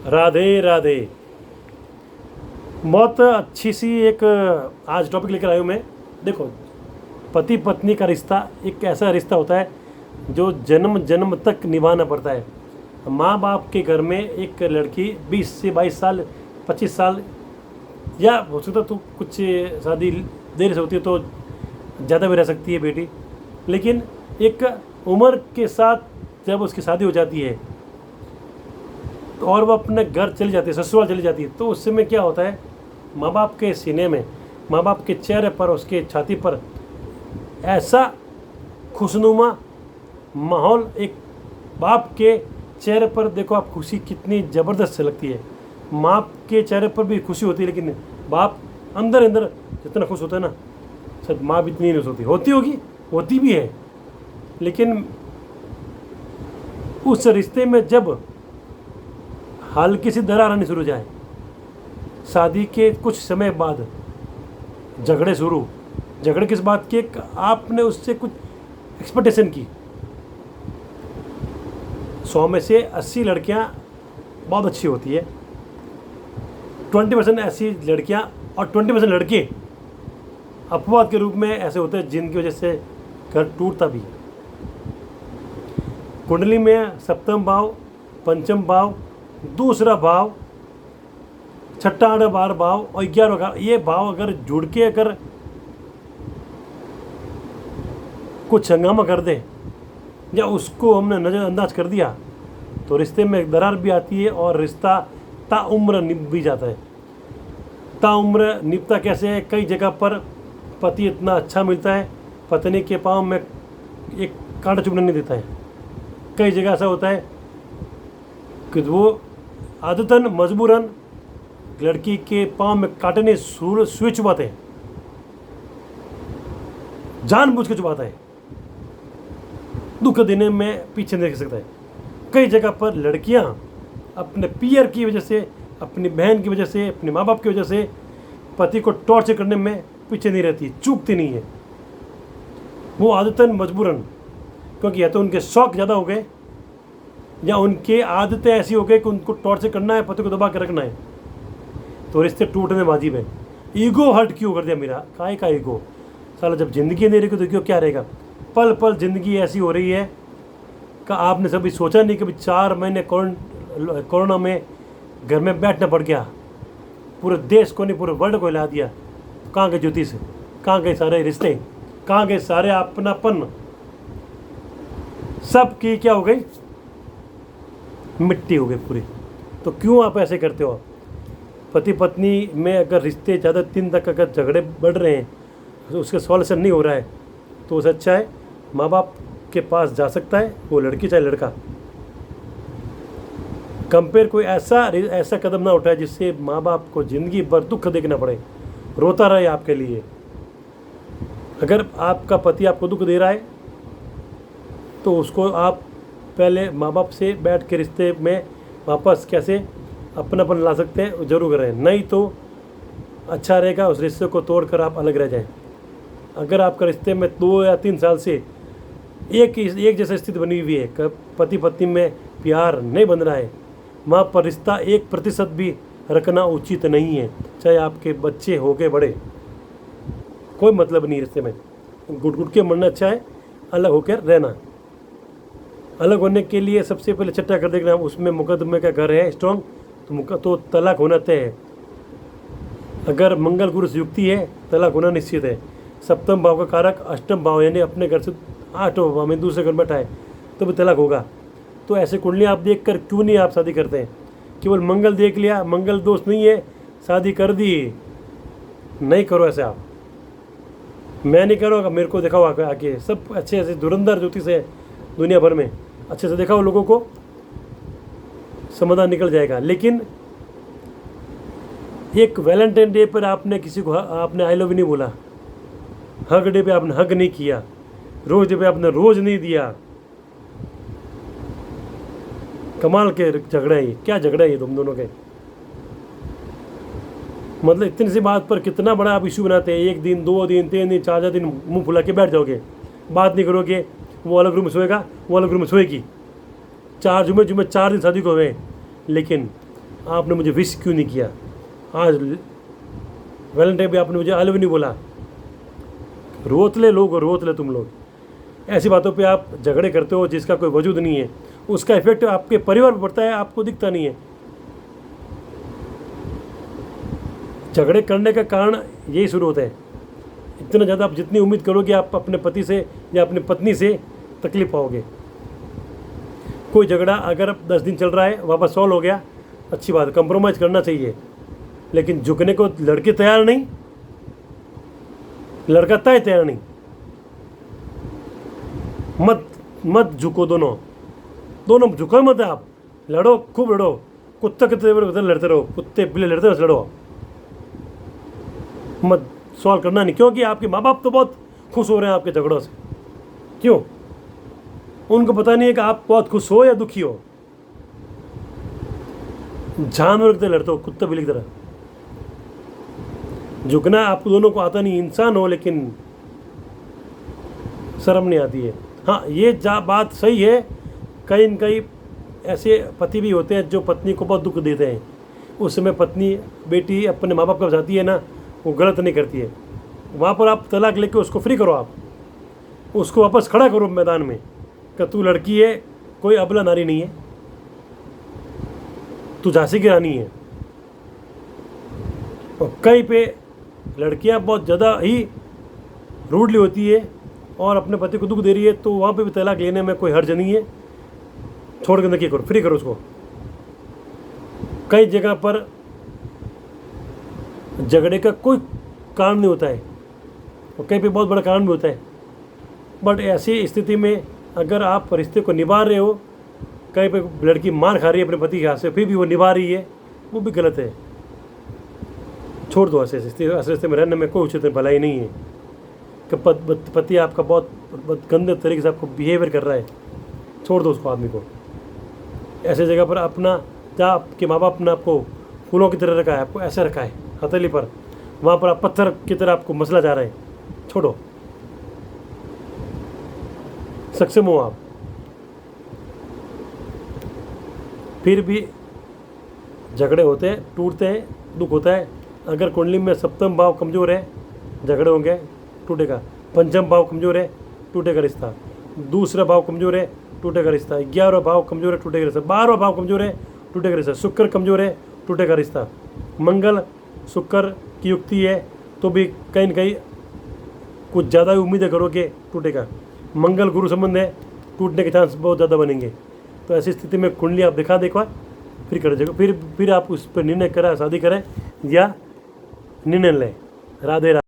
राधे राधे। बहुत अच्छी सी एक आज टॉपिक लेकर आया हूँ मैं। देखो, पति पत्नी का रिश्ता एक ऐसा रिश्ता होता है जो जन्म जन्म तक निभाना पड़ता है। माँ बाप के घर में एक लड़की 20 से 22 साल 25 साल या हो सकता तो कुछ शादी देर से होती है तो ज़्यादा भी रह सकती है बेटी, लेकिन एक उम्र के साथ जब उसकी शादी हो जाती है तो और वो अपने घर चली जाती है, ससुराल चली जाती है, तो उस समय क्या होता है, माँ बाप के सीने में, माँ बाप के चेहरे पर, उसके छाती पर ऐसा खुशनुमा माहौल, एक बाप के चेहरे पर देखो आप खुशी कितनी ज़बरदस्त से लगती है। माँ के चेहरे पर भी खुशी होती है, लेकिन बाप अंदर अंदर जितना खुश होता है ना, शायद माँ भी इतनी नहीं होती, होती होगी, होती भी है। लेकिन उस रिश्ते में जब हल्की सी दरार आनी शुरू हो जाए, शादी के कुछ समय बाद झगड़े किस बात के, आपने उससे कुछ एक्सपेक्टेशन की, 100 में से 80 लड़कियां बहुत अच्छी होती है, 20% ऐसी लड़कियां और 20% लड़के अपवाद के रूप में ऐसे होते हैं जिनकी वजह से घर टूटता भी है। कुंडली में सप्तम भाव, पंचम भाव, दूसरा भाव, छठा आठ 12 भाव और 11 का ये भाव अगर जुड़ के अगर कुछ हंगामा कर दे या उसको हमने नज़रअंदाज कर दिया तो रिश्ते में एक दरार भी आती है और रिश्ता ताउम्र निभ भी जाता है। ताउम्र निभता कैसे है, कई जगह पर पति इतना अच्छा मिलता है, पत्नी के पाँव में एक कांटा चुभने नहीं देता है। कई जगह ऐसा होता है कि वो आदतन मजबूरन लड़की के पाँव में कांटे नहीं सुई चुभाते हैं, जानबूझ के चुभाता है, दुख देने में पीछे नहीं रह सकता है। कई जगह पर लड़कियां अपने पियर की वजह से, अपनी बहन की वजह से, अपने माँ बाप की वजह से पति को टॉर्चर करने में पीछे नहीं रहती, चूकती नहीं है। वो आदतन मजबूरन, क्योंकि या तो उनके शौक ज़्यादा हो गए या उनके आदतें ऐसी हो गई कि उनको टॉर्चर करना है, पति को दबा के रखना है, तो रिश्ते टूटने वाजिब है। ईगो हर्ट क्यों कर दिया मेरा, काहे का ईगो, साला जब ज़िंदगी नहीं रहेगी तो क्यों क्या रहेगा। पल पल ज़िंदगी ऐसी हो रही है कि आपने कभी सोचा नहीं, कभी 4 महीने कोरोना में घर में बैठना पड़ गया, पूरे देश को नहीं पूरे वर्ल्ड को हिला दिया। कहाँ गए ज्योतिष, कहाँ गए सारे रिश्ते, कहाँ गए सारे अपनापन, सब की क्या हो गई, मिट्टी हो गई पूरी। तो क्यों आप ऐसे करते हो। पति पत्नी में अगर रिश्ते ज़्यादा दिन तक अगर झगड़े बढ़ रहे हैं तो उसका सॉल्यूशन नहीं हो रहा है तो उससे अच्छा है माँ बाप के पास जा सकता है, वो लड़की चाहे लड़का। कंपेयर कोई ऐसा कदम ना उठाए जिससे माँ बाप को ज़िंदगी भर दुख देखना पड़े, रोता रहे आपके लिए। अगर आपका पति आपको दुख दे रहा है तो उसको आप पहले माँ बाप से बैठ के रिश्ते में वापस कैसे अपनापन ला सकते हैं जरूर करें, नहीं तो अच्छा रहेगा उस रिश्ते को तोड़कर आप अलग रह जाएं। अगर आपका रिश्ते में 2 या 3 साल से एक जैसा स्थिति बनी हुई है, पति पत्नी में प्यार नहीं बन रहा है, वहाँ पर रिश्ता 1% भी रखना उचित नहीं है, चाहे आपके बच्चे हो गए बड़े, कोई मतलब नहीं रिश्ते में। घुट घुट के मरना अच्छा है, अलग होकर रहना। अलग होने के लिए सबसे पहले चट्टा कर देखना, उसमें मुकदमे का घर है स्ट्रॉन्ग तो तलाक होना तय है। अगर मंगल गुरु से युक्ति है तलाक होना निश्चित है। सप्तम भाव का कारक अष्टम भाव यानी अपने घर से 8वें भाव में दूसरे घर में बैठा है तो भी तलाक होगा। तो ऐसे कुंडलियाँ आप देख कर क्यों नहीं आप शादी करते हैं, केवल मंगल देख लिया, मंगल दोष नहीं है, शादी कर दी, नहीं करो ऐसे। आप, मैं नहीं करूँगा, मेरे को दिखाओ आके, सब अच्छे ऐसे धुरंधर ज्योतिष है दुनिया भर में, अच्छे से दिखाओ, लोगों को समाधान निकल जाएगा। लेकिन एक वैलेंटाइन डे पर आपने किसी को आपने आई लव नहीं बोला, हग डे पे आपने हग नहीं किया, रोज डे पे आपने रोज नहीं दिया, कमाल के झगड़े हैं। क्या झगड़े हैं तुम दोनों के, मतलब इतनी सी बात पर कितना बड़ा आप इशू बनाते हैं। 1 दिन 2 दिन 3 दिन 4 दिन मुंह फुला के बैठ जाओगे, बात नहीं करोगे। वो अलग रूम में सोएगा, वो अलग रूम में सोएगी, 4 जुमे 4 दिन शादी को हुए, लेकिन आपने मुझे विश क्यों नहीं किया, आज वैलेंटाइन पे आपने मुझे आई लव यू नहीं बोला। रोतले लोग हो, रोतले तुम लोग। ऐसी बातों पे आप झगड़े करते हो जिसका कोई वजूद नहीं है, उसका इफेक्ट आपके परिवार पर पड़ता है, आपको दिखता नहीं है। झगड़े करने का कारण यही शुरू होता है। इतना ज़्यादा आप जितनी उम्मीद करोगे आप अपने पति से या अपनी पत्नी से तकलीफ पाओगे। कोई झगड़ा अगर 10 दिन चल रहा है, वापस सॉल्व हो गया, अच्छी बात है, कंप्रोमाइज़ करना चाहिए, लेकिन झुकने को लड़के तैयार नहीं, लड़का तैयार नहीं। मत झुको, दोनों झुको मत। आप लड़ो, खूब लड़ो, कुत्ते के लड़ते रहो, कुत्ते बिल्ली लड़ते रहो, लड़ो मत। सॉल्व करना नहीं, क्योंकि आपके माँ बाप तो बहुत खुश हो रहे हैं आपके झगड़ों से। क्यों? उनको पता नहीं है कि आप बहुत खुश हो या दुखी हो। जानवर की तरह लड़ते हो, कुत्ते बिल्ली की तरह। झुकना आपको दोनों को आता नहीं, इंसान हो लेकिन शर्म नहीं आती है। हाँ, ये बात सही है, कहीं न कहीं ऐसे पति भी होते हैं जो पत्नी को बहुत दुख देते हैं। उस समय पत्नी बेटी अपने माँ बाप का बचाती है ना, वो गलत नहीं करती है। वहाँ पर आप तलाक लेके उसको फ्री करो, आप उसको वापस खड़ा करो मैदान में कि तू लड़की है, कोई अबला नारी नहीं है, तू झांसी की रानी है। और कहीं पे लड़कियां बहुत ज़्यादा ही रूडली होती है और अपने पति को दुख दे रही है, तो वहाँ पे भी तलाक लेने में कोई हर्ज नहीं है। छोड़ के नकी करो, फ्री करो उसको। कई जगह पर झगड़े का कोई कारण नहीं होता है और कहीं पे बहुत बड़ा कारण भी होता है, बट ऐसी स्थिति में अगर आप रिश्ते को निभा रहे हो, कहीं पे लड़की मार खा रही है अपने पति के हाथ से, फिर भी वो निभा रही है, वो भी गलत है। छोड़ दो, ऐसे रिश्ते में रहने में कोई उचित भलाई नहीं है कि पति आपका बहुत गंदे तरीके से आपको बिहेवियर कर रहा है। छोड़ दो उसको, आदमी को। ऐसे जगह पर अपना, जहाँ आपके माँ बाप ने आपको फूलों की तरह रखा है, आपको ऐसे रखा है हथेली पर, वहाँ पर आप पत्थर की तरह आपको मसला जा रहा है। छोड़ो, सक्षम हो आप। फिर भी झगड़े होते हैं, टूटते हैं, दुख होता है। अगर कुंडली में सप्तम भाव कमज़ोर है, झगड़े होंगे, टूटेगा। पंचम भाव कमज़ोर है, टूटेगा रिश्ता। दूसरा भाव कमज़ोर है, टूटेगा रिश्ता। 11वां भाव कमज़ोर है, टूटेगा रिश्ता। 12वां भाव कमज़ोर है, टूटेगा रिश्ता। शुक्र कमज़ोर है, टूटेगा रिश्ता। मंगल शुक्र की युक्ति है तो भी कहीं न कहीं कुछ ज़्यादा ही उम्मीदें करोगे, टूटेगा। मंगल गुरु संबंध है, टूटने के चांस बहुत ज़्यादा बनेंगे। तो ऐसी स्थिति में कुंडली आप दिखा दे एक बार, फिर कर देगा, फिर आप उस पर निर्णय करें, शादी करें या निर्णय लें। राधे राधे।